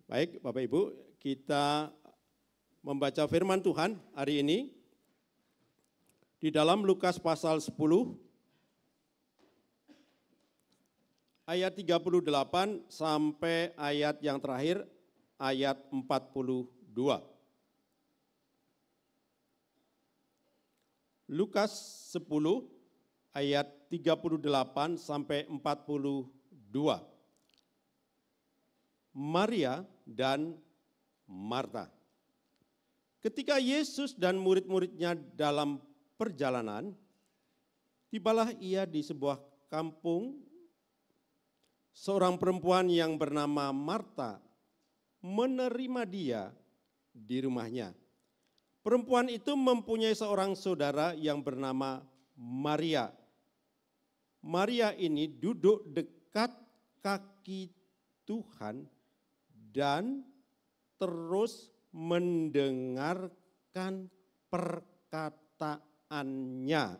Baik, Bapak Ibu, kita membaca firman Tuhan hari ini di dalam Lukas pasal 10 ayat 38 sampai ayat yang terakhir ayat 42. Lukas 10 ayat 38 sampai 42. Maria dan Marta. Ketika Yesus dan murid-muridnya dalam perjalanan, tibalah ia di sebuah kampung. Seorang perempuan yang bernama Marta menerima dia di rumahnya. Perempuan itu mempunyai seorang saudara yang bernama Maria. Maria ini duduk dekat kaki Tuhan dan terus mendengarkan perkataannya.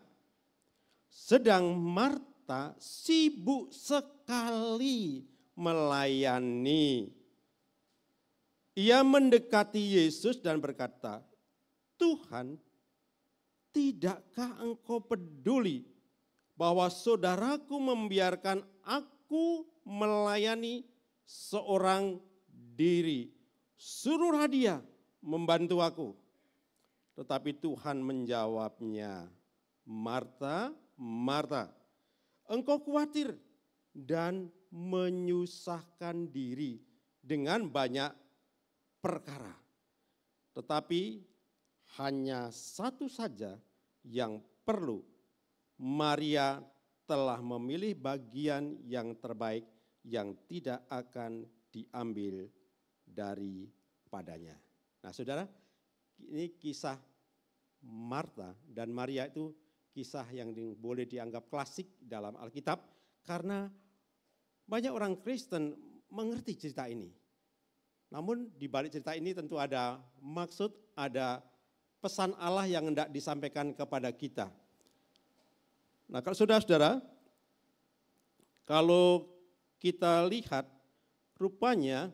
Sedang Marta sibuk sekali melayani. Ia mendekati Yesus dan berkata, "Tuhan, tidakkah engkau peduli bahwa saudaraku membiarkan aku melayani seorang diri? Suruhlah dia membantu aku." Tetapi Tuhan menjawabnya, "Marta, Marta, engkau khawatir dan menyusahkan diri dengan banyak perkara. Tetapi hanya satu saja yang perlu. Maria telah memilih bagian yang terbaik yang tidak akan diambil daripadanya." Nah, saudara, ini kisah Marta dan Maria itu kisah yang boleh dianggap klasik dalam Alkitab karena banyak orang Kristen mengerti cerita ini. Namun di balik cerita ini tentu ada maksud, ada pesan Allah yang hendak disampaikan kepada kita. Nah, kalau saudara-saudara, kalau kita lihat rupanya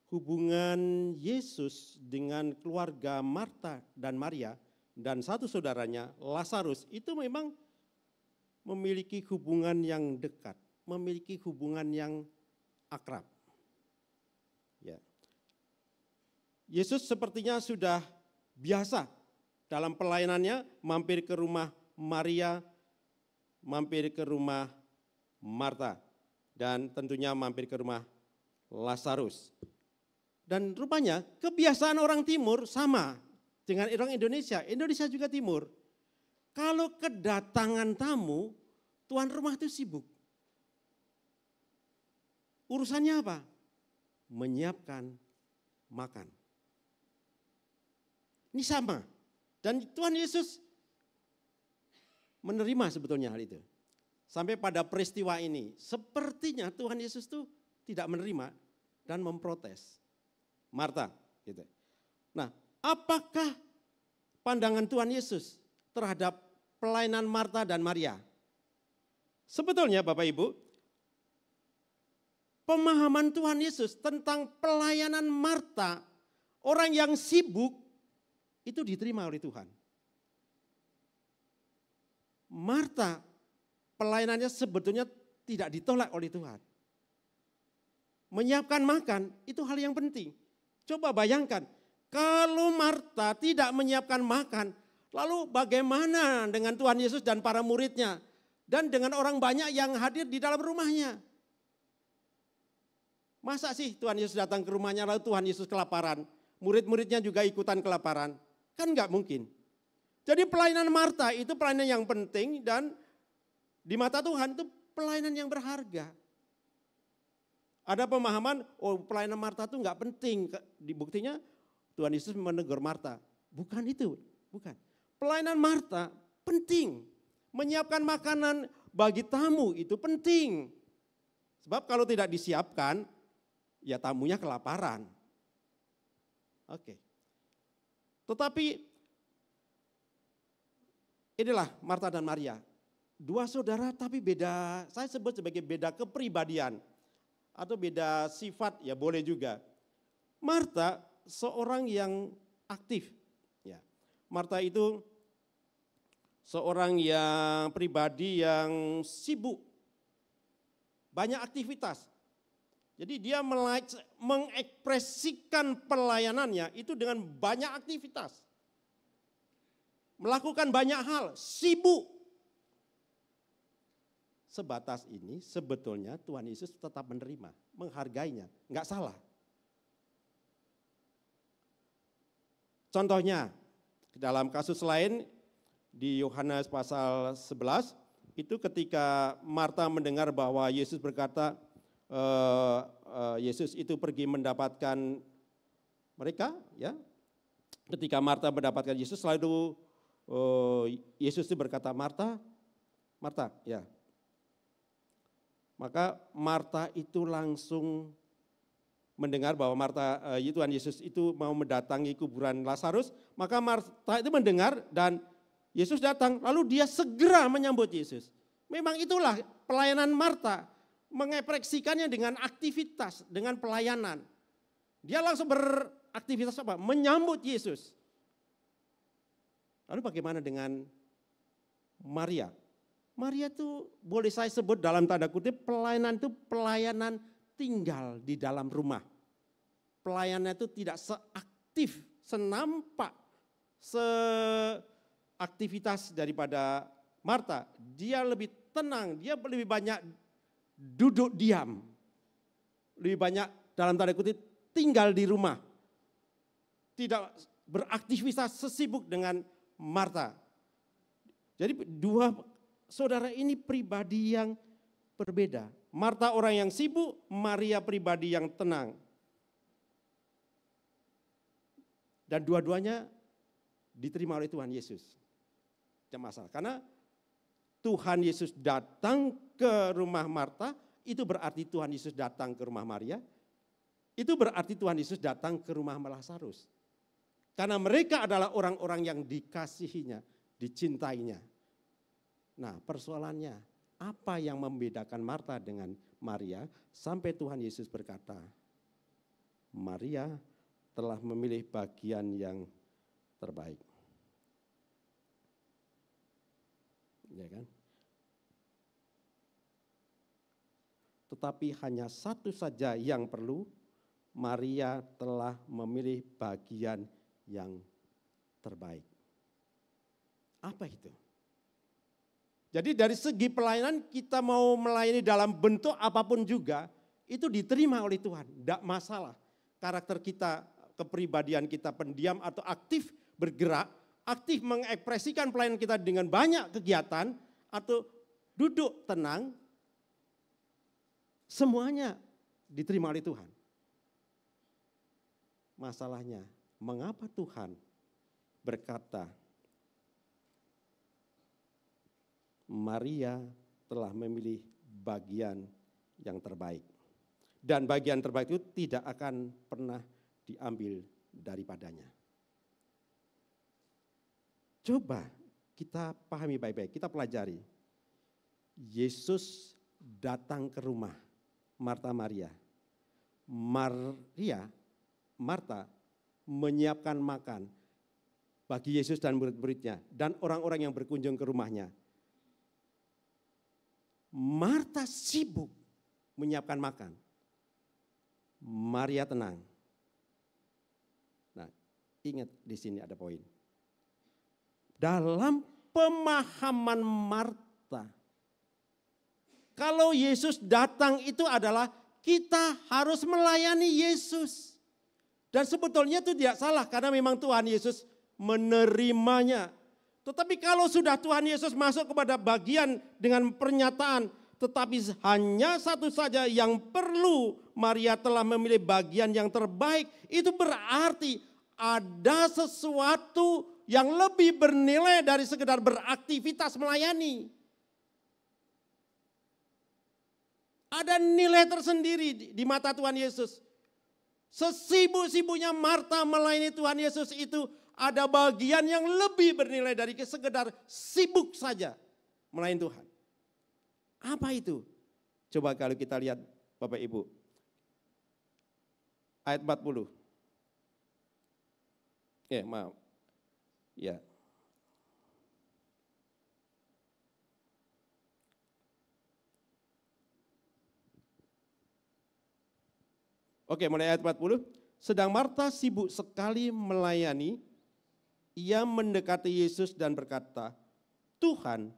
hubungan Yesus dengan keluarga Marta dan Maria dan satu saudaranya Lazarus itu memang memiliki hubungan yang dekat, memiliki hubungan yang akrab. Ya. Yesus sepertinya sudah biasa dalam pelayanannya mampir ke rumah Maria, mampir ke rumah Marta, dan tentunya mampir ke rumah Lazarus. Dan rupanya kebiasaan orang timur sama dengan orang Indonesia. Indonesia juga timur. Kalau kedatangan tamu, tuan rumah itu sibuk. Urusannya apa? Menyiapkan makan. Ini sama. Dan Tuhan Yesus menerima sebetulnya hal itu. Sampai pada peristiwa ini, sepertinya Tuhan Yesus itu tidak menerima dan memprotes Marta. Gitu. Nah, apakah pandangan Tuhan Yesus terhadap pelayanan Marta dan Maria? Sebetulnya Bapak Ibu, pemahaman Tuhan Yesus tentang pelayanan Marta, orang yang sibuk, itu diterima oleh Tuhan. Marta, pelayanannya sebetulnya tidak ditolak oleh Tuhan. Menyiapkan makan itu hal yang penting. Coba bayangkan, kalau Marta tidak menyiapkan makan, lalu bagaimana dengan Tuhan Yesus dan para muridnya? Dan dengan orang banyak yang hadir di dalam rumahnya. Masa sih Tuhan Yesus datang ke rumahnya lalu Tuhan Yesus kelaparan? Murid-muridnya juga ikutan kelaparan? Kan enggak mungkin. Jadi pelayanan Marta itu pelayanan yang penting dan di mata Tuhan itu pelayanan yang berharga. Ada pemahaman, oh pelayanan Marta itu enggak penting. Buktinya Tuhan Yesus menegur Marta. Bukan itu, bukan. Pelayanan Marta penting. Menyiapkan makanan bagi tamu itu penting. Sebab kalau tidak disiapkan, ya tamunya kelaparan. Oke. Tetapi inilah Marta dan Maria. Dua saudara tapi beda, saya sebut sebagai beda kepribadian. Atau beda sifat ya boleh juga. Marta seorang yang aktif. Ya. Marta itu seorang yang pribadi yang sibuk, banyak aktivitas. Jadi dia mengekspresikan pelayanannya itu dengan banyak aktivitas. Melakukan banyak hal, sibuk. Sebatas ini sebetulnya Tuhan Yesus tetap menerima, menghargainya, enggak salah. Contohnya, dalam kasus lain di Yohanes pasal 11, itu ketika Marta mendengar bahwa Yesus berkata, Yesus itu pergi mendapatkan mereka, ya. Ketika Marta mendapatkan Yesus, lalu Yesus itu berkata, Marta, Marta, ya. Maka Marta itu langsung mendengar bahwa Tuhan Yesus itu mau mendatangi kuburan Lazarus, maka Marta itu mendengar dan Yesus datang, lalu dia segera menyambut Yesus. Memang itulah pelayanan Marta, mengekspresikannya dengan aktivitas, dengan pelayanan. Dia langsung beraktivitas apa? Menyambut Yesus. Lalu bagaimana dengan Maria? Maria itu boleh saya sebut dalam tanda kutip pelayanan itu pelayanan tinggal di dalam rumah. Pelayanannya itu tidak seaktif, senampak, seaktivitas daripada Marta. Dia lebih tenang, dia lebih banyak duduk diam. Lebih banyak dalam tanda kutip tinggal di rumah. Tidak beraktivitas sesibuk dengan Marta. Jadi dua saudara ini pribadi yang berbeda. Marta orang yang sibuk, Maria pribadi yang tenang. Dan dua-duanya diterima oleh Tuhan Yesus. Tidak masalah. Karena Tuhan Yesus datang ke rumah Marta, itu berarti Tuhan Yesus datang ke rumah Maria. Itu berarti Tuhan Yesus datang ke rumah Lazarus. Karena mereka adalah orang-orang yang dikasihinya, dicintainya. Nah, persoalannya, apa yang membedakan Marta dengan Maria sampai Tuhan Yesus berkata, Maria telah memilih bagian yang terbaik. Ya kan? Tetapi hanya satu saja yang perlu, Maria telah memilih bagian yang terbaik. Apa itu? Jadi dari segi pelayanan kita mau melayani dalam bentuk apapun juga, itu diterima oleh Tuhan, tidak masalah. Karakter kita, kepribadian kita pendiam atau aktif bergerak, aktif mengekspresikan pelayanan kita dengan banyak kegiatan, atau duduk tenang, semuanya diterima oleh Tuhan. Masalahnya, mengapa Tuhan berkata, Maria telah memilih bagian yang terbaik. Dan bagian terbaik itu tidak akan pernah diambil daripadanya. Coba kita pahami baik-baik, kita pelajari. Yesus datang ke rumah Marta Maria. Marta menyiapkan makan bagi Yesus dan murid-muridnya dan orang-orang yang berkunjung ke rumahnya. Marta sibuk menyiapkan makan. Maria tenang. Nah, ingat di sini ada poin. Dalam pemahaman Marta, kalau Yesus datang itu adalah kita harus melayani Yesus. Dan sebetulnya itu tidak salah karena memang Tuhan Yesus menerimanya. Tetapi kalau sudah Tuhan Yesus masuk kepada bagian dengan pernyataan, tetapi hanya satu saja yang perlu, Maria telah memilih bagian yang terbaik, itu berarti ada sesuatu yang lebih bernilai dari sekedar beraktivitas melayani. Ada nilai tersendiri di mata Tuhan Yesus. Sesibuk-sibuknya Marta melayani Tuhan Yesus itu ada bagian yang lebih bernilai dari sekedar sibuk saja melayani Tuhan. Apa itu? Coba kalau kita lihat Bapak Ibu. Ayat 40. Maaf. Ya. Oke, mulai ayat 40. Sedang Marta sibuk sekali melayani, ia mendekati Yesus dan berkata, Tuhan,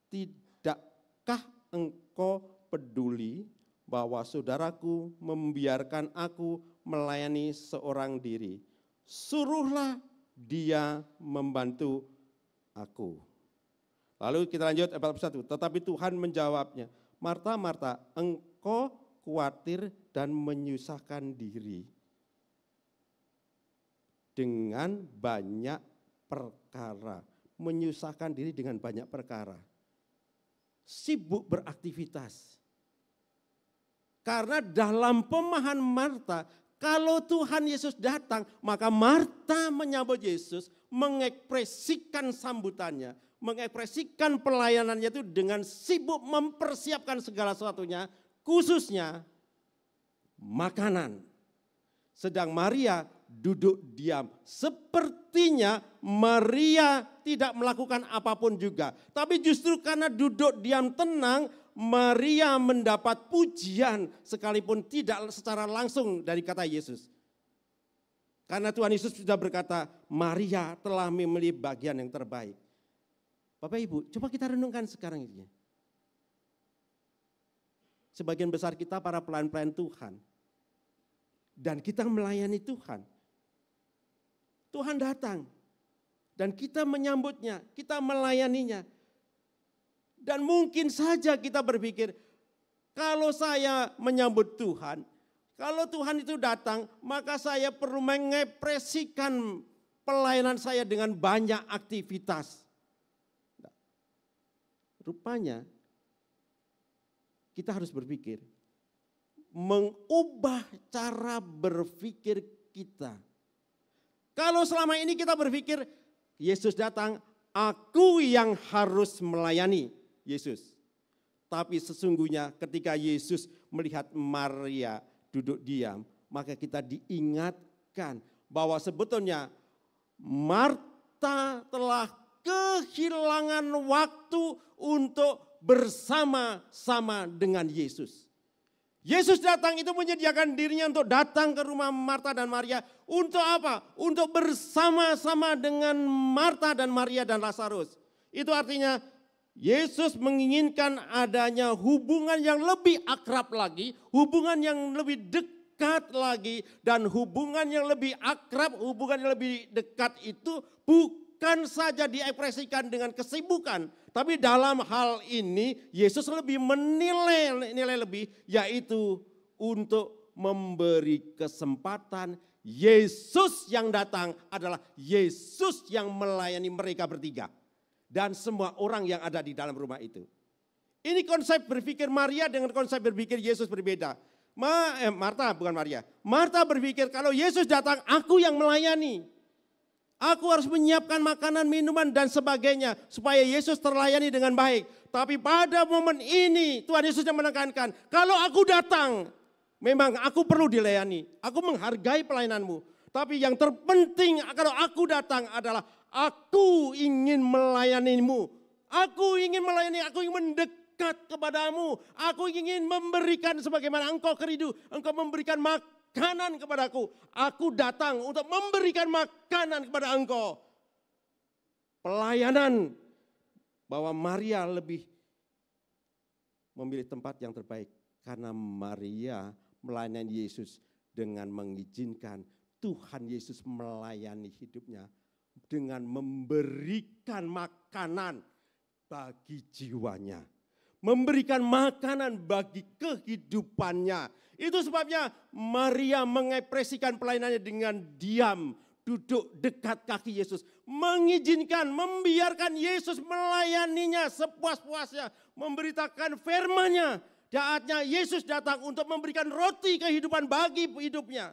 tidakkah engkau peduli bahwa saudaraku membiarkan aku melayani seorang diri? Suruhlah dia membantu aku. Lalu kita lanjut ayat 41. Tetapi Tuhan menjawabnya, Marta, Marta, engkau khawatir dan menyusahkan diri dengan banyak perkara. Menyusahkan diri dengan banyak perkara. Sibuk beraktivitas. Karena dalam pemahaman Marta, kalau Tuhan Yesus datang, maka Marta menyambut Yesus, mengekspresikan sambutannya, mengekspresikan pelayanannya itu dengan sibuk mempersiapkan segala sesuatunya, khususnya makanan. Sedang Maria duduk diam. Sepertinya Maria tidak melakukan apapun juga. Tapi justru karena duduk diam tenang, Maria mendapat pujian sekalipun tidak secara langsung dari kata Yesus. Karena Tuhan Yesus sudah berkata, Maria telah memilih bagian yang terbaik. Bapak Ibu, coba kita renungkan sekarang ini. Sebagian besar kita para pelayan-pelayan Tuhan. Dan kita melayani Tuhan. Tuhan datang. Dan kita menyambutnya, kita melayaninya. Dan mungkin saja kita berpikir, kalau saya menyambut Tuhan, kalau Tuhan itu datang, maka saya perlu mengekspresikan pelayanan saya dengan banyak aktivitas. Rupanya kita harus berpikir, mengubah cara berpikir kita. Kalau selama ini kita berpikir, Yesus datang, aku yang harus melayani Yesus. Tapi sesungguhnya ketika Yesus melihat Maria duduk diam, maka kita diingatkan bahwa sebetulnya Marta telah kehilangan waktu untuk bersama-sama dengan Yesus. Yesus datang itu menyediakan dirinya untuk datang ke rumah Marta dan Maria. Untuk apa? Untuk bersama-sama dengan Marta dan Maria dan Lazarus. Itu artinya Yesus menginginkan adanya hubungan yang lebih akrab lagi, hubungan yang lebih dekat lagi, dan hubungan yang lebih akrab, hubungan yang lebih dekat itu bukan saja diekspresikan dengan kesibukan, tapi dalam hal ini Yesus lebih menilai lebih, yaitu untuk memberi kesempatan. Yesus yang datang adalah Yesus yang melayani mereka bertiga. Dan semua orang yang ada di dalam rumah itu. Ini konsep berpikir Maria dengan konsep berpikir Yesus berbeda. Marta bukan Maria. Marta berpikir kalau Yesus datang aku yang melayani. Aku harus menyiapkan makanan, minuman dan sebagainya. Supaya Yesus terlayani dengan baik. Tapi pada momen ini Tuhan Yesus yang menekankan. Kalau aku datang memang aku perlu dilayani. Aku menghargai pelayananmu. Tapi yang terpenting kalau aku datang adalah aku ingin melayanimu. Aku ingin melayani, aku ingin mendekat kepadamu. Aku ingin memberikan sebagaimana engkau kerindu. Engkau memberikan makanan kepadaku. Aku datang untuk memberikan makanan kepada engkau. Pelayanan bahwa Maria lebih memilih tempat yang terbaik. Karena Maria melayani Yesus dengan mengizinkan Tuhan Yesus melayani hidupnya dengan memberikan makanan bagi jiwanya. Memberikan makanan bagi kehidupannya. Itu sebabnya Maria mengekspresikan pelayanannya dengan diam. Duduk dekat kaki Yesus. Mengizinkan, membiarkan Yesus melayaninya sepuas-puasnya. Memberitakan firman-Nya. Saatnya Yesus datang untuk memberikan roti kehidupan bagi hidupnya.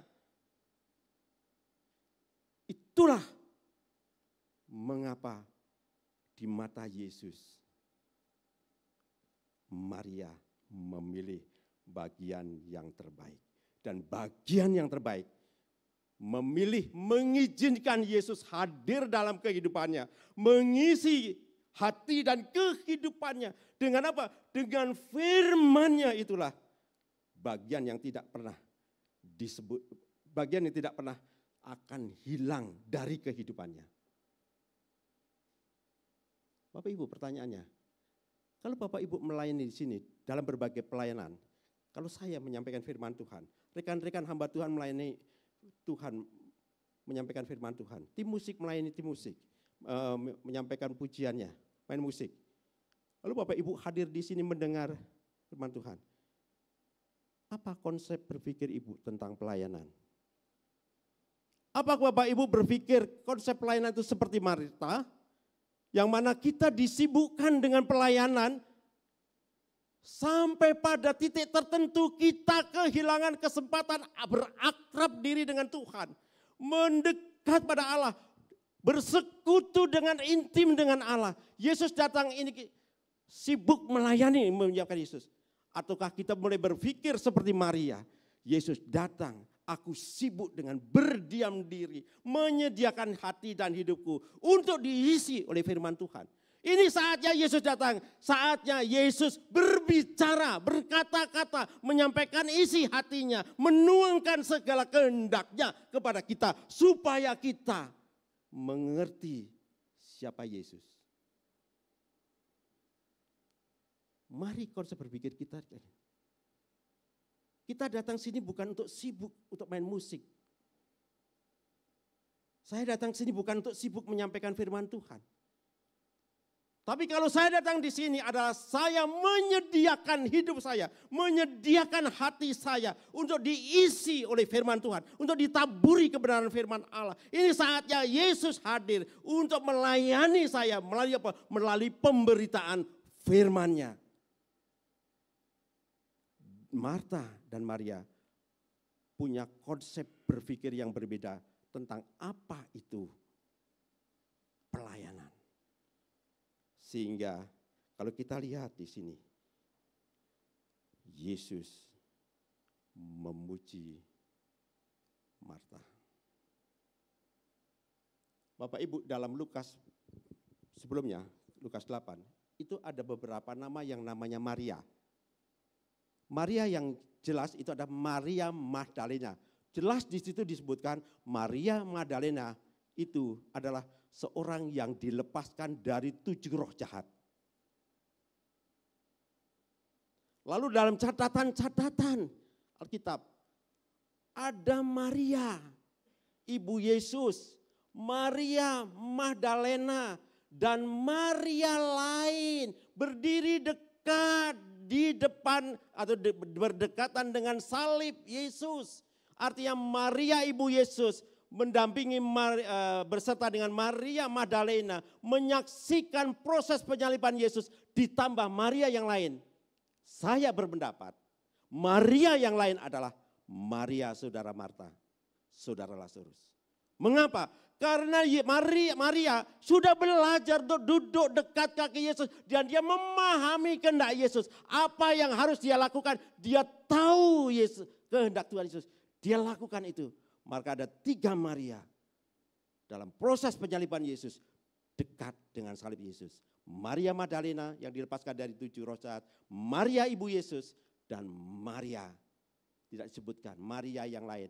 Itulah mengapa di mata Yesus Maria memilih bagian yang terbaik. Dan bagian yang terbaik memilih mengizinkan Yesus hadir dalam kehidupannya, mengisi hati dan kehidupannya. Dengan apa? Dengan firman-Nya itulah bagian yang tidak pernah disebut, bagian yang tidak pernah akan hilang dari kehidupannya. Bapak Ibu, pertanyaannya, kalau Bapak Ibu melayani di sini dalam berbagai pelayanan, kalau saya menyampaikan firman Tuhan, rekan-rekan hamba Tuhan melayani Tuhan, menyampaikan firman Tuhan, tim musik melayani tim musik, menyampaikan pujiannya, main musik. Lalu Bapak Ibu hadir di sini mendengar firman Tuhan. Apa konsep berpikir Ibu tentang pelayanan? Apa Bapak Ibu berpikir konsep pelayanan itu seperti Marta, yang mana kita disibukkan dengan pelayanan, sampai pada titik tertentu kita kehilangan kesempatan berakrab diri dengan Tuhan, mendekat pada Allah, bersekutu dengan intim dengan Allah. Yesus datang ini sibuk melayani, menyiapkan Yesus. Ataukah kita mulai berpikir seperti Maria, Yesus datang, aku sibuk dengan berdiam diri, menyediakan hati dan hidupku untuk diisi oleh firman Tuhan. Ini saatnya Yesus datang, saatnya Yesus berbicara, berkata-kata, menyampaikan isi hatinya, menuangkan segala kehendaknya kepada kita supaya kita mengerti siapa Yesus. Mari konsep berpikir kita. Kita datang sini bukan untuk sibuk untuk main musik. Saya datang sini bukan untuk sibuk menyampaikan firman Tuhan. Tapi kalau saya datang di sini adalah saya menyediakan hidup saya, menyediakan hati saya untuk diisi oleh firman Tuhan, untuk ditaburi kebenaran firman Allah. Ini saatnya Yesus hadir untuk melayani saya melalui apa? Melalui pemberitaan firman-Nya. Marta dan Maria punya konsep berpikir yang berbeda tentang apa itu pelayanan. Sehingga kalau kita lihat di sini, Yesus memuji Marta. Bapak Ibu, dalam Lukas sebelumnya, Lukas 8, itu ada beberapa nama yang namanya Maria. Maria yang jelas itu ada Maria Magdalena. Jelas di situ disebutkan Maria Magdalena itu adalah seorang yang dilepaskan dari 7 roh jahat. Lalu dalam catatan Alkitab, ada Maria, ibu Yesus, Maria Magdalena, dan Maria lain berdiri dekat di depan atau berdekatan dengan salib Yesus. Artinya Maria ibu Yesus mendampingi berserta dengan Maria Magdalena menyaksikan proses penyaliban Yesus, ditambah Maria yang lain. Saya berpendapat Maria yang lain adalah Maria saudara Marta, saudara Lazarus. Mengapa? Karena Maria sudah belajar duduk dekat kaki Yesus dan dia memahami kehendak Yesus. Apa yang harus dia lakukan? Dia tahu Yesus, kehendak Tuhan Yesus. Dia lakukan itu. Maka ada 3 Maria dalam proses penyaliban Yesus dekat dengan salib Yesus. Maria Magdalena yang dilepaskan dari 7 roh jahat, Maria ibu Yesus, dan Maria tidak disebutkan, Maria yang lain.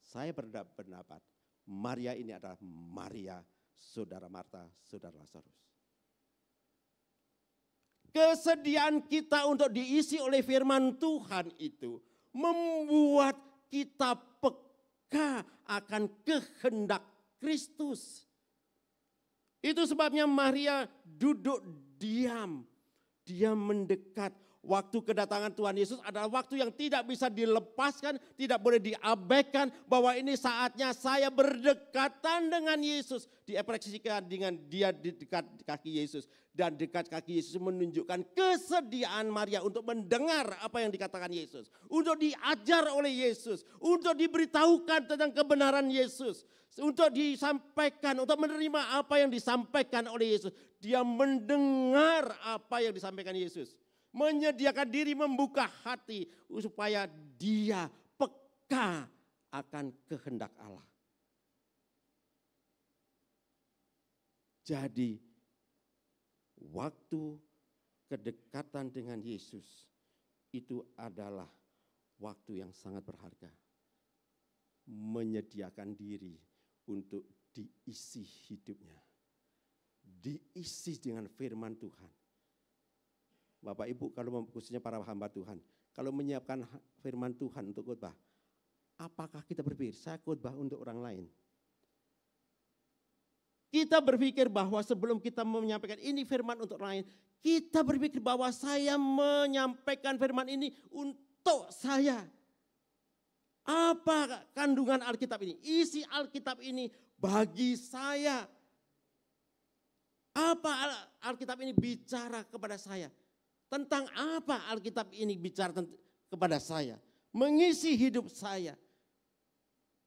Saya berpendapat Maria ini adalah Maria saudara Marta, saudara Lazarus. Kesediaan kita untuk diisi oleh firman Tuhan itu membuat kita peka akan kehendak Kristus. Itu sebabnya Maria duduk diam. Dia mendekat. Waktu kedatangan Tuhan Yesus adalah waktu yang tidak bisa dilepaskan, tidak boleh diabaikan. Bahwa ini saatnya saya berdekatan dengan Yesus. Diekspresikan dengan dia di dekat kaki Yesus. Dan dekat kaki Yesus menunjukkan kesediaan Maria untuk mendengar apa yang dikatakan Yesus. Untuk diajar oleh Yesus. Untuk diberitahukan tentang kebenaran Yesus. Untuk disampaikan, untuk menerima apa yang disampaikan oleh Yesus. Dia mendengar apa yang disampaikan Yesus. Menyediakan diri, membuka hati supaya dia peka akan kehendak Allah. Jadi waktu kedekatan dengan Yesus itu adalah waktu yang sangat berharga. Menyediakan diri untuk diisi hidupnya. Diisi dengan firman Tuhan. Bapak Ibu, kalau khususnya para hamba Tuhan, kalau menyiapkan firman Tuhan untuk khotbah, apakah kita berpikir saya khotbah untuk orang lain? Kita berpikir bahwa sebelum kita menyampaikan ini firman untuk orang lain, kita berpikir bahwa saya menyampaikan firman ini untuk saya. Apa kandungan Alkitab ini? Isi Alkitab ini bagi saya. Apa Alkitab ini bicara kepada saya? Tentang apa Alkitab ini bicara kepada saya? Mengisi hidup saya.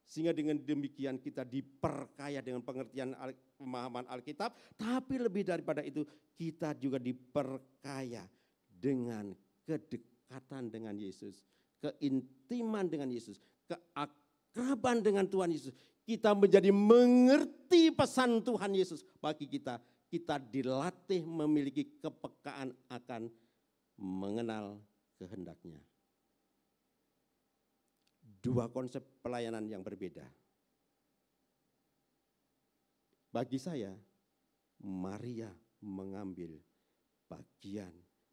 Sehingga dengan demikian kita diperkaya dengan pengertian pemahaman Alkitab. Tapi lebih daripada itu kita juga diperkaya dengan kedekatan dengan Yesus. Keintiman dengan Yesus. Keakraban dengan Tuhan Yesus. Kita menjadi mengerti pesan Tuhan Yesus bagi kita. Kita dilatih memiliki kepekaan akan mengenal kehendaknya. Dua konsep pelayanan yang berbeda. Bagi saya, Maria mengambil bagian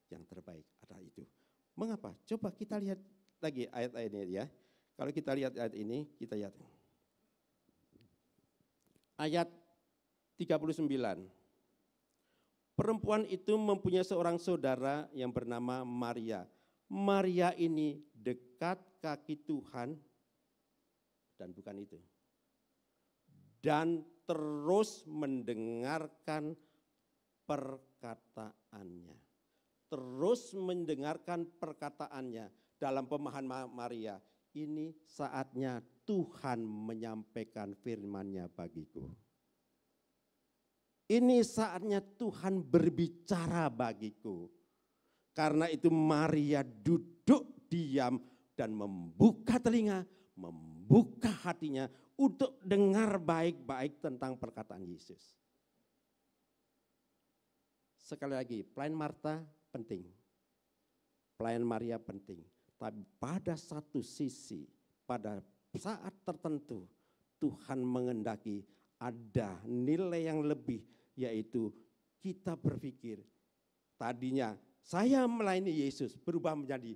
yang terbaik adalah itu. Mengapa? Coba kita lihat lagi ayat-ayat ini ya. Kalau kita lihat ayat ini, kita lihat. Ayat 39. Perempuan itu mempunyai seorang saudara yang bernama Maria. Maria ini dekat kaki Tuhan dan bukan itu. Dan terus mendengarkan perkataannya. Terus mendengarkan perkataannya dalam pemahaman Maria. Ini saatnya Tuhan menyampaikan firman-Nya bagiku. Ini saatnya Tuhan berbicara bagiku. Karena itu Maria duduk diam dan membuka telinga, membuka hatinya untuk dengar baik-baik tentang perkataan Yesus. Sekali lagi, pelayan Marta penting. Pelayan Maria penting. Tapi pada satu sisi, pada saat tertentu, Tuhan mengendaki ada nilai yang lebih, yaitu kita berpikir tadinya saya melayani Yesus, berubah menjadi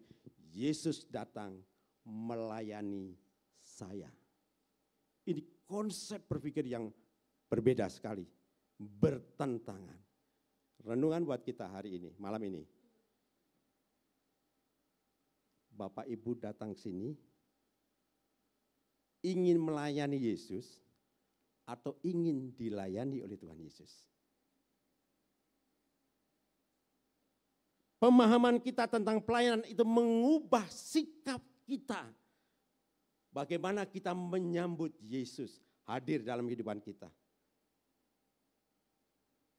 Yesus datang melayani saya. Ini konsep berpikir yang berbeda sekali, bertentangan. Renungan buat kita hari ini, malam ini. Bapak Ibu datang sini, ingin melayani Yesus atau ingin dilayani oleh Tuhan Yesus? Pemahaman kita tentang pelayanan itu mengubah sikap kita. Bagaimana kita menyambut Yesus hadir dalam kehidupan kita.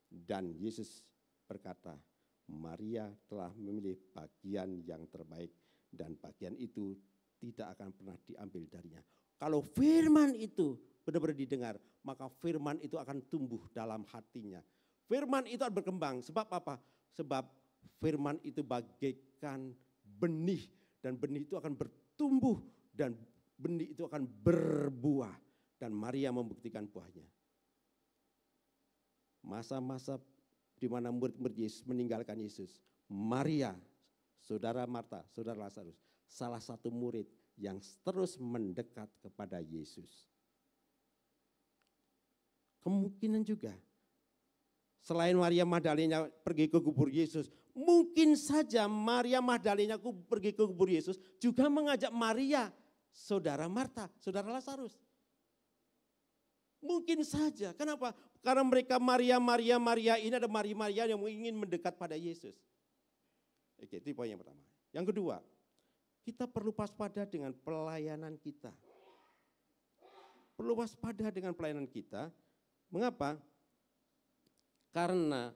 Dan Yesus berkata, Maria telah memilih bagian yang terbaik dan bagian itu tidak akan pernah diambil darinya. Kalau firman itu benar-benar didengar, maka firman itu akan tumbuh dalam hatinya. Firman itu akan berkembang. Sebab apa? Sebab firman itu bagaikan benih dan benih itu akan bertumbuh dan benih itu akan berbuah dan Maria membuktikan buahnya. Masa-masa di mana murid-murid Yesus meninggalkan Yesus, Maria, saudara Marta, saudara Lazarus, salah satu murid yang terus mendekat kepada Yesus. Kemungkinan juga selain Maria Magdalena pergi ke kubur Yesus, mungkin saja Maria Magdalena pergi ke kubur Yesus juga mengajak Maria, saudara Marta, saudara Lazarus. Mungkin saja. Kenapa? Karena mereka Maria ini ada Maria yang ingin mendekat pada Yesus. Oke, itu poin yang pertama. Yang kedua, kita perlu waspada dengan pelayanan kita. Perlu waspada dengan pelayanan kita. Mengapa? Karena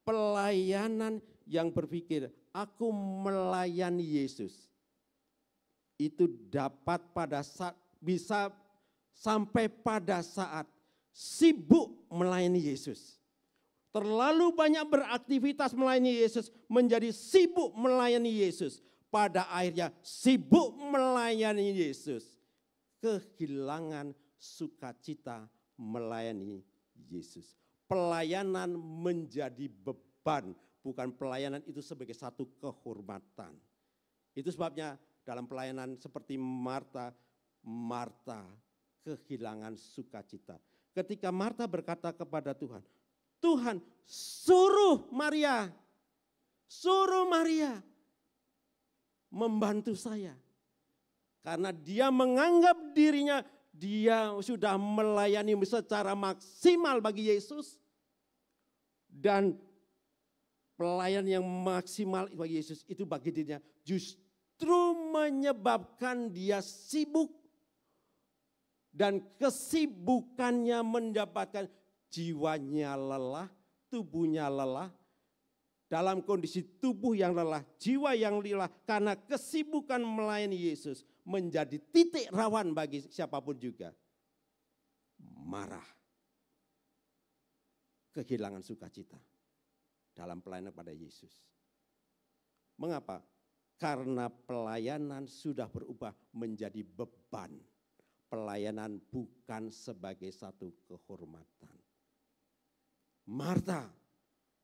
pelayanan yang berpikir, aku melayani Yesus, itu dapat pada saat, bisa sampai pada saat sibuk melayani Yesus. Terlalu banyak beraktivitas melayani Yesus menjadi sibuk melayani Yesus. Pada akhirnya sibuk melayani Yesus. Kehilangan sukacita melayani Yesus. Pelayanan menjadi beban, bukan pelayanan itu sebagai satu kehormatan. Itu sebabnya dalam pelayanan seperti Marta kehilangan sukacita. Ketika Marta berkata kepada Tuhan, Tuhan suruh Maria membantu saya. Karena dia menganggap dirinya dia sudah melayani secara maksimal bagi Yesus. Dan pelayan yang maksimal bagi Yesus itu bagi dirinya justru menyebabkan dia sibuk. Dan kesibukannya mendapatkan jiwanya lelah, tubuhnya lelah. Dalam kondisi tubuh yang lelah, jiwa yang lelah karena kesibukan melayani Yesus menjadi titik rawan bagi siapapun juga. Marah. Kehilangan sukacita dalam pelayanan pada Yesus. Mengapa? Karena pelayanan sudah berubah menjadi beban. Pelayanan bukan sebagai satu kehormatan. Marta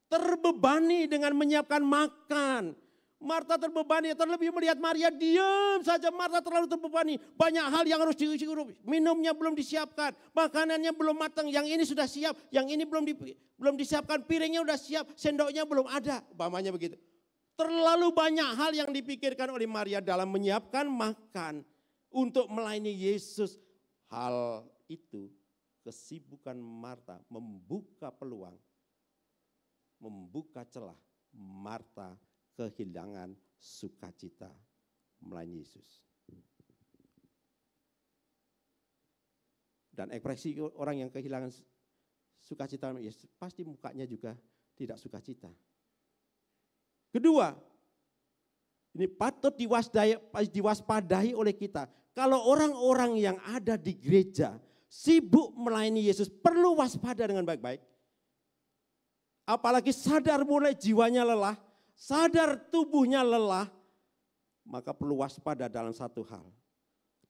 terbebani dengan menyiapkan makan. Marta terbebani, terlebih melihat Maria diam saja. Marta terlalu terbebani. Banyak hal yang harus diurus. Minumnya belum disiapkan, makanannya belum matang. Yang ini sudah siap, yang ini belum disiapkan. Piringnya sudah siap, sendoknya belum ada. Umpamanya begitu. Terlalu banyak hal yang dipikirkan oleh Maria dalam menyiapkan makan untuk melayani Yesus. Hal itu, kesibukan Marta membuka peluang, membuka celah. Marta kehilangan sukacita melayani Yesus. Dan ekspresi orang yang kehilangan sukacita melayani Yesus, pasti mukanya juga tidak sukacita. Kedua, ini patut diwaspadai oleh kita. Kalau orang-orang yang ada di gereja sibuk melayani Yesus, perlu waspada dengan baik-baik. Apalagi sadar mulai jiwanya lelah, sadar tubuhnya lelah, maka perlu waspada dalam satu hal.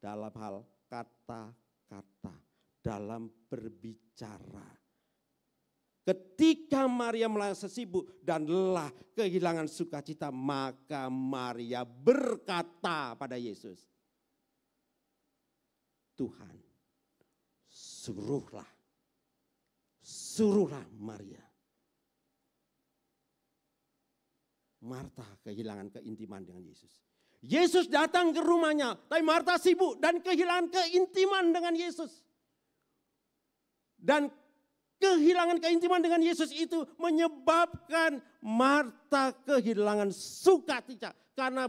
Dalam hal kata-kata, dalam berbicara. Ketika Maria merasa sibuk dan lelah, kehilangan sukacita, maka Maria berkata pada Yesus, Tuhan, suruhlah Maria. Marta kehilangan keintiman dengan Yesus. Yesus datang ke rumahnya, tapi Marta sibuk dan kehilangan keintiman dengan Yesus. Dan kehilangan keintiman dengan Yesus itu menyebabkan Marta kehilangan sukacita karena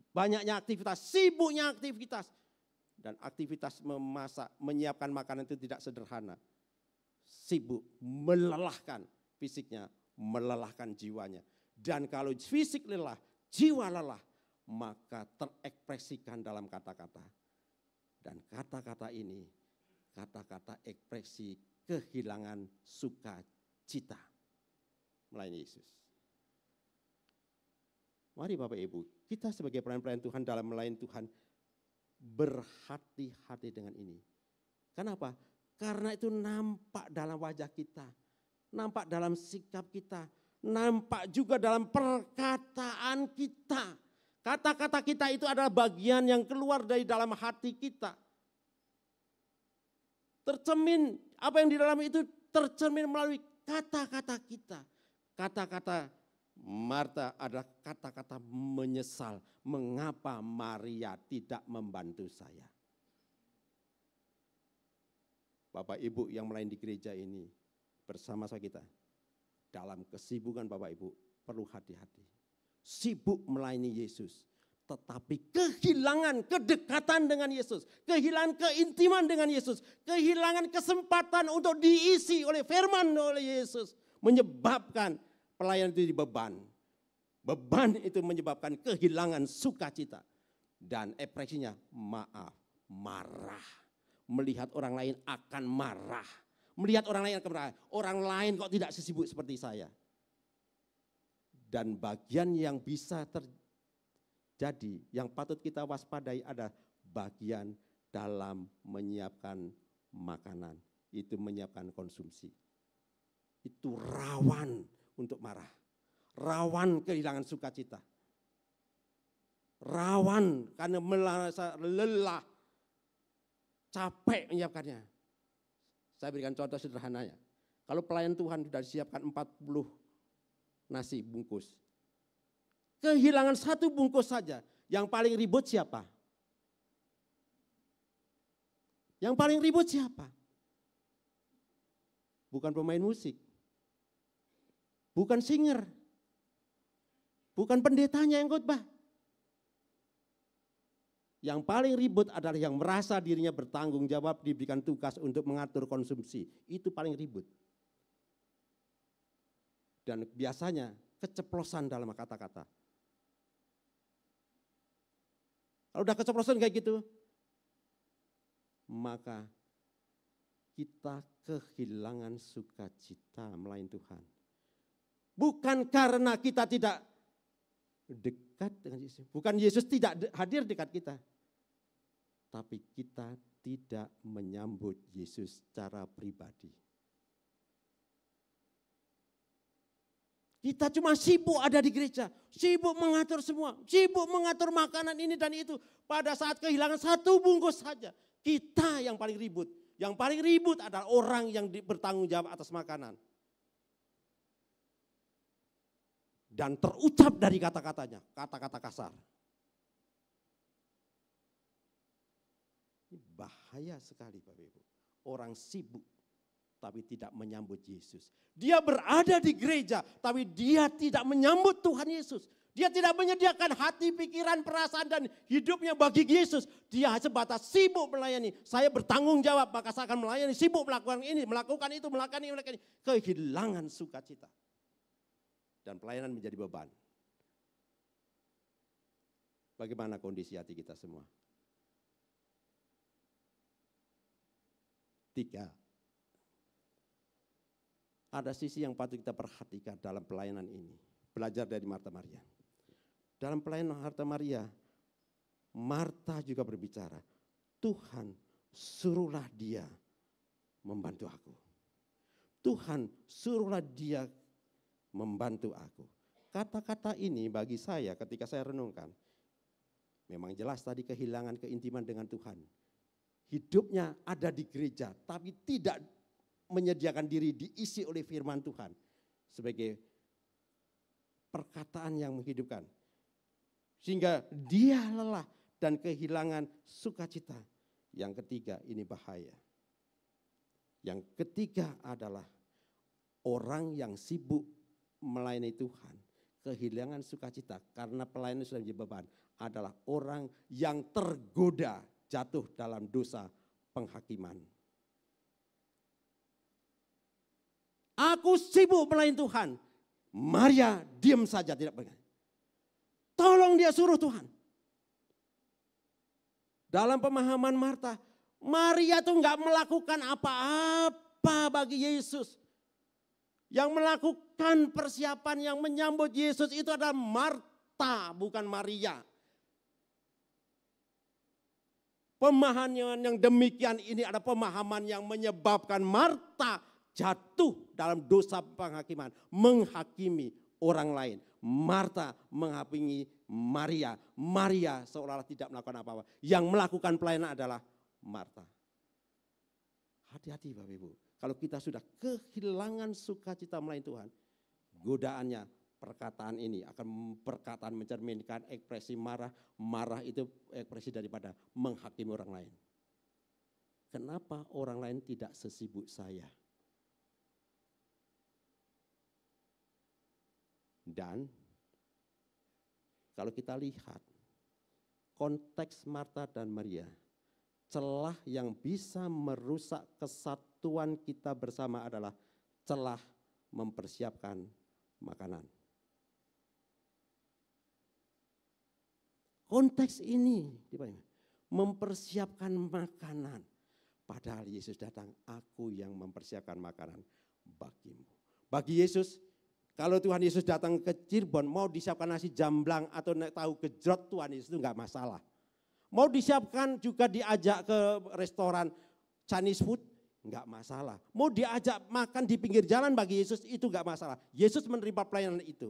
banyaknya aktivitas, sibuknya aktivitas. Dan aktivitas memasak, menyiapkan makanan itu tidak sederhana. Sibuk, melelahkan fisiknya, melelahkan jiwanya. Dan kalau fisik lelah, jiwa lelah, maka terekspresikan dalam kata-kata. Dan kata-kata ini, kata-kata ekspresi kehilangan sukacita melayani Yesus. Mari Bapak Ibu, kita sebagai pelayan-pelayan Tuhan dalam melayani Tuhan, berhati-hati dengan ini. Kenapa? Karena itu nampak dalam wajah kita, nampak dalam sikap kita, nampak juga dalam perkataan kita. Kata-kata kita itu adalah bagian yang keluar dari dalam hati kita. Tercermin, apa yang di dalam itu tercermin melalui kata-kata kita. Kata-kata Marta adalah kata-kata menyesal. Mengapa Maria tidak membantu saya? Bapak Ibu yang melayani di gereja ini bersama-sama kita. Dalam kesibukan Bapak Ibu perlu hati-hati. Sibuk melayani Yesus. Tetapi kehilangan kedekatan dengan Yesus. Kehilangan keintiman dengan Yesus. Kehilangan kesempatan untuk diisi oleh firman oleh Yesus. Menyebabkan pelayan itu beban. Beban itu menyebabkan kehilangan sukacita. Dan ekspresinya maaf, marah. melihat orang lain akan marah. Melihat orang lain akan marah. Orang lain kok tidak sesibuk seperti saya. Dan bagian yang bisa terjadi, yang patut kita waspadai ada bagian dalam menyiapkan makanan. Itu menyiapkan konsumsi. Itu rawan untuk marah. Rawan kehilangan sukacita. Rawan karena merasa lelah, capek menyiapkannya. Saya berikan contoh sederhananya. Kalau pelayan Tuhan sudah disiapkan 40 nasi bungkus. Kehilangan 1 bungkus saja. Yang paling ribut siapa? Yang paling ribut siapa? Bukan pemain musik. Bukan singer. Bukan pendetanya yang khotbah. Yang paling ribut adalah yang merasa dirinya bertanggung jawab, diberikan tugas untuk mengatur konsumsi. Itu paling ribut. Dan biasanya keceplosan dalam kata-kata. Kalau udah keceplosan kayak gitu, maka kita kehilangan sukacita melayani Tuhan. Bukan karena kita tidak dekat dengan Yesus. Bukan Yesus tidak hadir dekat kita. Tapi kita tidak menyambut Yesus secara pribadi. Kita cuma sibuk ada di gereja. Sibuk mengatur semua. Sibuk mengatur makanan ini dan itu. Pada saat kehilangan 1 bungkus saja. Kita yang paling ribut. Yang paling ribut adalah orang yang bertanggung jawab atas makanan. Dan terucap dari kata-katanya, kata-kata kasar. Ini bahaya sekali Bapak Ibu. Orang sibuk tapi tidak menyambut Yesus. Dia berada di gereja tapi dia tidak menyambut Tuhan Yesus. Dia tidak menyediakan hati, pikiran, perasaan dan hidupnya bagi Yesus. Dia sebatas sibuk melayani. Saya bertanggung jawab maka saya akan melayani. Sibuk melakukan ini, melakukan itu, melakukan ini, melakukan ini. Kehilangan sukacita. Dan pelayanan menjadi beban. Bagaimana kondisi hati kita semua? 3. Ada sisi yang patut kita perhatikan dalam pelayanan ini. Belajar dari Marta Maria. Dalam pelayanan Marta Maria, Marta juga berbicara, Tuhan suruhlah dia membantu aku. Tuhan suruhlah dia membantu aku. Kata-kata ini bagi saya ketika saya renungkan, memang jelas tadi kehilangan keintiman dengan Tuhan. Hidupnya ada di gereja tapi tidak menyediakan diri diisi oleh firman Tuhan sebagai perkataan yang menghidupkan. Sehingga dia lelah dan kehilangan sukacita. Yang ketiga ini bahaya. Yang ketiga adalah orang yang sibuk melayani Tuhan, kehilangan sukacita karena pelayanan sudah menjadi beban, adalah orang yang tergoda jatuh dalam dosa penghakiman. Aku sibuk melayani Tuhan. Maria diam saja tidak bergerak. Tolong dia suruh Tuhan. Dalam pemahaman Marta, Maria tuh nggak melakukan apa-apa bagi Yesus. Yang melakukan persiapan yang menyambut Yesus itu adalah Marta, bukan Maria. Pemahaman yang demikian ini adalah pemahaman yang menyebabkan Marta jatuh dalam dosa penghakiman, menghakimi orang lain. Marta menghakimi Maria. Maria seolah-olah tidak melakukan apa-apa. Yang melakukan pelayanan adalah Marta. Hati-hati Bapak Ibu. Kalau kita sudah kehilangan sukacita melayani Tuhan, godaannya perkataan ini akan perkataan mencerminkan ekspresi marah. Marah itu ekspresi daripada menghakimi orang lain. Kenapa orang lain tidak sesibuk saya? Dan kalau kita lihat konteks Marta dan Maria, celah yang bisa merusak kesatuan kita bersama adalah celah mempersiapkan makanan. Konteks ini mempersiapkan makanan. Padahal Yesus datang, aku yang mempersiapkan makanan bagimu. Bagi Yesus, kalau Tuhan Yesus datang ke Cirebon, mau disiapkan nasi jamblang atau tahu gejrot, Tuhan Yesus itu enggak masalah. Mau disiapkan juga diajak ke restoran Chinese food, enggak masalah. Mau diajak makan di pinggir jalan bagi Yesus, itu enggak masalah. Yesus menerima pelayanan itu.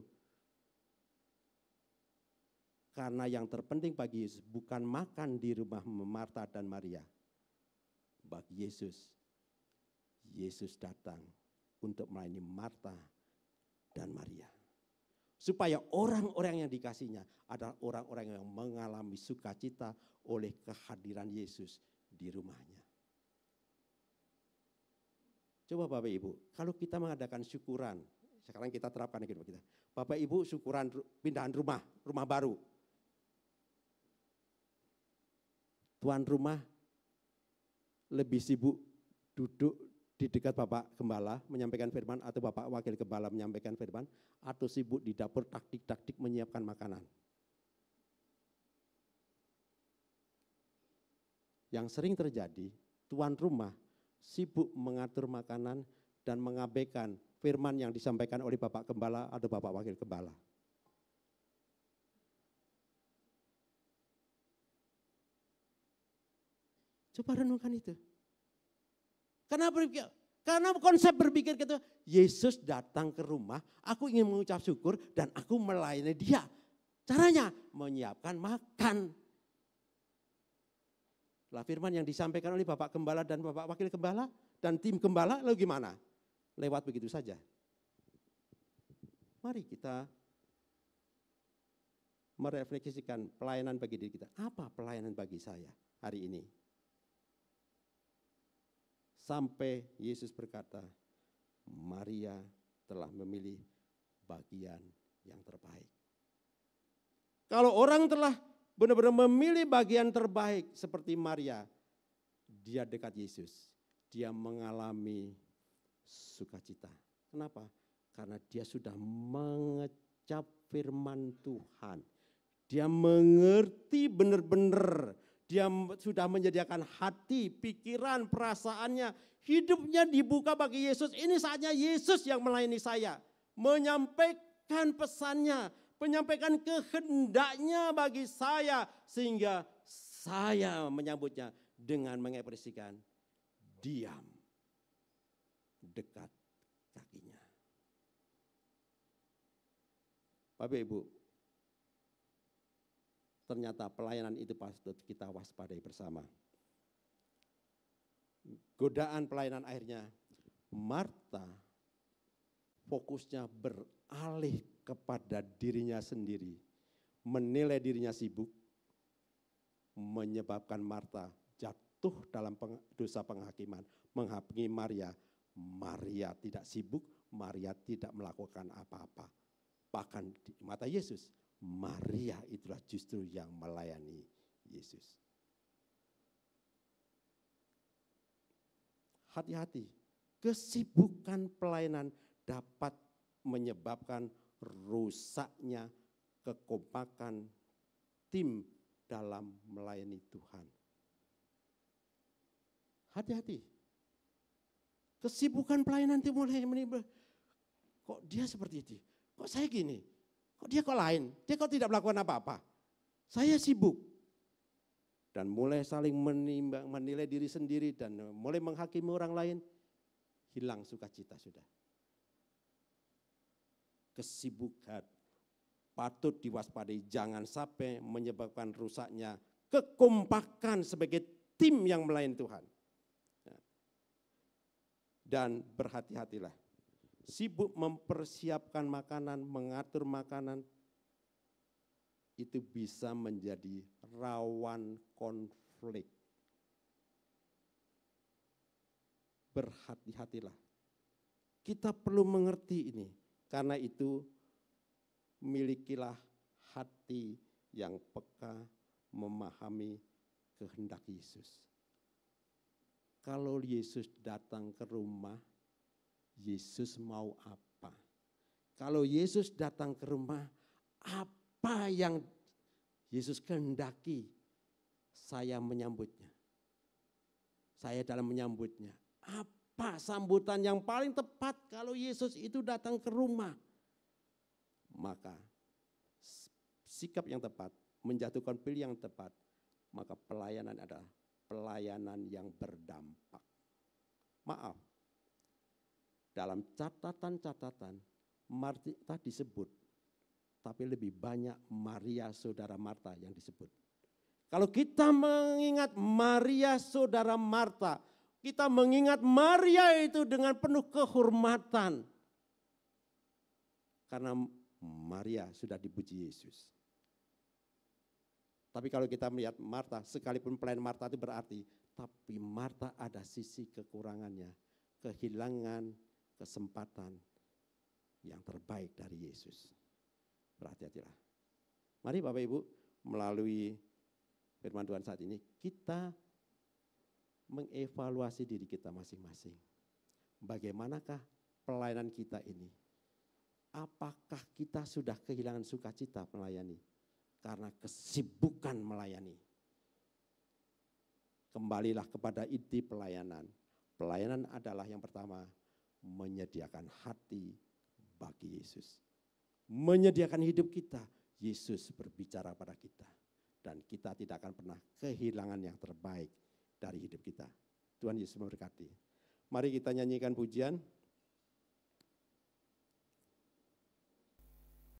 Karena yang terpenting bagi Yesus bukan makan di rumah Marta dan Maria. Bagi Yesus, Yesus datang untuk melayani Marta dan Maria. Supaya orang-orang yang dikasihnya adalah orang-orang yang mengalami sukacita oleh kehadiran Yesus di rumahnya. Coba Bapak Ibu, kalau kita mengadakan syukuran, sekarang kita terapkan di hidup kita. Bapak Ibu syukuran pindahan rumah baru. Tuan rumah lebih sibuk duduk di dekat Bapak Gembala menyampaikan firman atau Bapak Wakil Gembala menyampaikan firman atau sibuk di dapur taktik-taktik menyiapkan makanan. Yang sering terjadi, tuan rumah sibuk mengatur makanan dan mengabaikan firman yang disampaikan oleh Bapak Gembala atau Bapak Wakil Gembala. Coba renungkan itu. Karena konsep berpikir gitu, Yesus datang ke rumah, aku ingin mengucap syukur dan aku melayani dia. Caranya menyiapkan makan. Lah firman yang disampaikan oleh Bapak Gembala dan Bapak Wakil Gembala dan tim Gembala lalu gimana? Lewat begitu saja. Mari kita merefleksikan pelayanan bagi diri kita. Apa pelayanan bagi saya hari ini? Sampai Yesus berkata, Maria telah memilih bagian yang terbaik. Kalau orang telah benar-benar memilih bagian terbaik seperti Maria, dia dekat Yesus. Dia mengalami sukacita. Kenapa? Karena dia sudah mengecap firman Tuhan. Dia mengerti benar-benar. Dia sudah menyediakan hati, pikiran, perasaannya. Hidupnya dibuka bagi Yesus. Ini saatnya Yesus yang melayani saya. Menyampaikan pesannya. Menyampaikan kehendaknya bagi saya. Sehingga saya menyambutnya dengan mengekspresikan diam dekat kakinya. Bapak Ibu, ternyata pelayanan itu patut kita waspadai bersama. Godaan pelayanan akhirnya, Marta fokusnya beralih kepada dirinya sendiri. Menilai dirinya sibuk, menyebabkan Marta jatuh dalam dosa penghakiman. Menghakimi Maria, Maria tidak sibuk, Maria tidak melakukan apa-apa. Bahkan di mata Yesus, Maria itulah justru yang melayani Yesus. Hati-hati, kesibukan pelayanan dapat menyebabkan rusaknya kekompakan tim dalam melayani Tuhan. Hati-hati, kesibukan pelayanan itu mulai menimbul. Kok dia seperti itu? Kok saya gini? Kok dia kok lain? Dia kok tidak melakukan apa-apa? Saya sibuk. Dan mulai saling menilai diri sendiri dan mulai menghakimi orang lain. Hilang sukacita sudah. Kesibukan patut diwaspadai. Jangan sampai menyebabkan rusaknya kekompakan sebagai tim yang melayani Tuhan. Dan berhati-hatilah. Sibuk mempersiapkan makanan, mengatur makanan, itu bisa menjadi rawan konflik. Berhati-hatilah. Kita perlu mengerti ini. Karena itu, milikilah hati yang peka memahami kehendak Yesus. Kalau Yesus datang ke rumah, Yesus mau apa? Kalau Yesus datang ke rumah, apa yang Yesus kehendaki? Saya menyambutnya. saya dalam menyambutnya. Apa sambutan yang paling tepat kalau Yesus itu datang ke rumah? Maka sikap yang tepat, menjatuhkan pilihan yang tepat, maka pelayanan adalah pelayanan yang berdampak. Maaf, dalam catatan-catatan Marta disebut, tapi lebih banyak Maria saudara Marta yang disebut. Kalau kita mengingat Maria saudara Marta, kita mengingat Maria itu dengan penuh kehormatan. Karena Maria sudah dipuji Yesus. Tapi kalau kita melihat Marta, sekalipun pelayan Marta itu berarti, tapi Marta ada sisi kekurangannya, kehilangan kesempatan yang terbaik dari Yesus. Berhati-hatilah. Mari Bapak Ibu, melalui firman Tuhan saat ini, kita mengevaluasi diri kita masing-masing. Bagaimanakah pelayanan kita ini? Apakah kita sudah kehilangan sukacita melayani? Karena kesibukan melayani. Kembalilah kepada inti pelayanan. Pelayanan adalah yang pertama, menyediakan hati bagi Yesus. Menyediakan hidup kita, Yesus berbicara pada kita. Dan kita tidak akan pernah kehilangan yang terbaik dari hidup kita. Tuhan Yesus memberkati. Mari kita nyanyikan pujian.